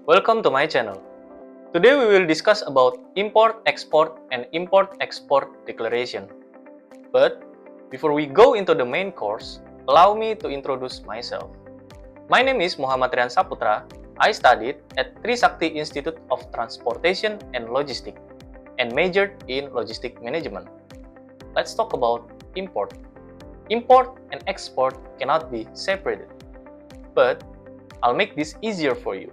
Welcome to my channel. Today we will discuss about import-export and import-export declaration. But before we go into the main course, allow me to introduce myself. My name is Rian Saputra. I studied at Trisakti Institute of Transportation and Logistics and majored in Logistic Management. Let's talk about import. Import and export cannot be separated. But I'll make this easier for you.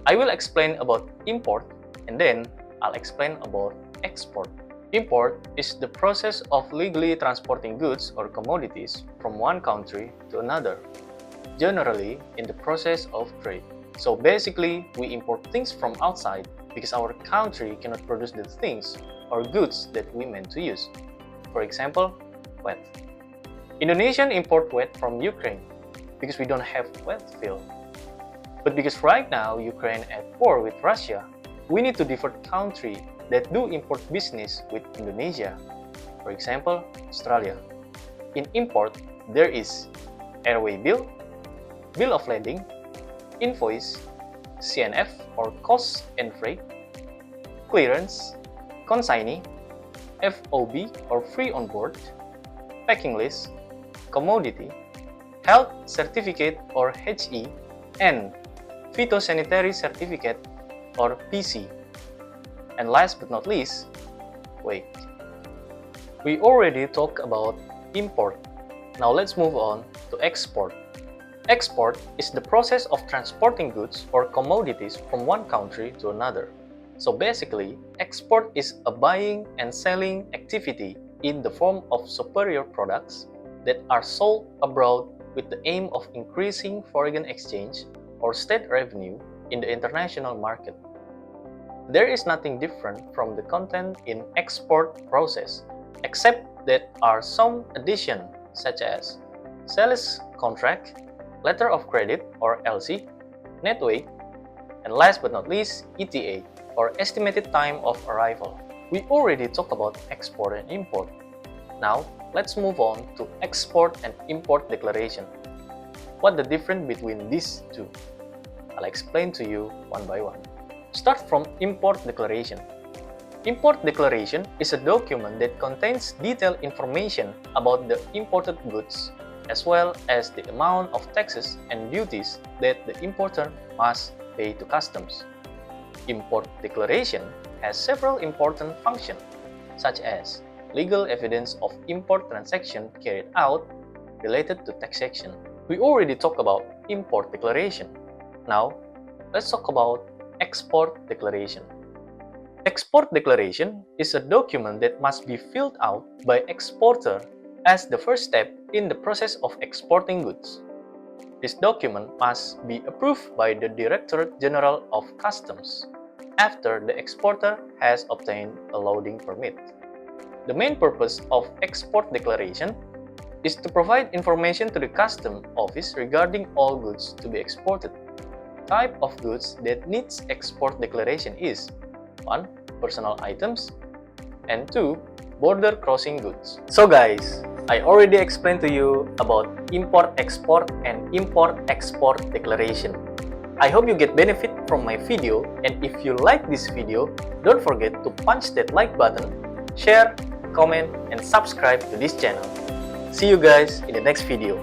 I will explain about import and then I'll explain about export. Import is the process of legally transporting goods or commodities from one country to another, generally in the process of trade. So basically, we import things from outside because our country cannot produce the things or goods that we meant to use. For example, wheat. Indonesian import wheat from Ukraine because we don't have wheat field. But because right now Ukraine at war with Russia, we need to different country that do import business with Indonesia. For example, Australia. In import, there is airway bill, bill of lading, invoice, CNF or cost and freight, clearance, consignee, FOB or free on board, packing list, commodity, health certificate or HE, and phytosanitary certificate or PC. And last but not least, weight. We already talked about import. Now let's move on to export. Export is the process of transporting goods or commodities from one country to another. So basically, export is a buying and selling activity in the form of superior products that are sold abroad with the aim of increasing foreign exchange or state revenue in the international market. There is nothing different from the content in export process, except that are some additions such as sales contract, letter of credit or LC, net weight, and last but not least, ETA or estimated time of arrival. We already talked about export and import. Now, let's move on to export and import declaration. What the difference between these two? I'll explain to you one by one. Start from import declaration. Import declaration is a document that contains detailed information about the imported goods as well as the amount of taxes and duties that the importer must pay to customs. Import declaration has several important functions such as legal evidence of import transaction carried out related to taxation. We already talked about import declaration. Now, let's talk about export declaration. Export declaration is a document that must be filled out by exporter as the first step in the process of exporting goods. This document must be approved by the Directorate General of Customs after the exporter has obtained a loading permit. The main purpose of export declaration is to provide information to the Customs Office regarding all goods to be exported. Type of goods that needs export declaration is 1. Personal items and 2. Border crossing goods. So guys, I already explained to you about import-export and import-export declaration. I hope you get benefit from my video, and if you like this video, don't forget to punch that like button, share, comment, and subscribe to this channel. See you guys in the next video.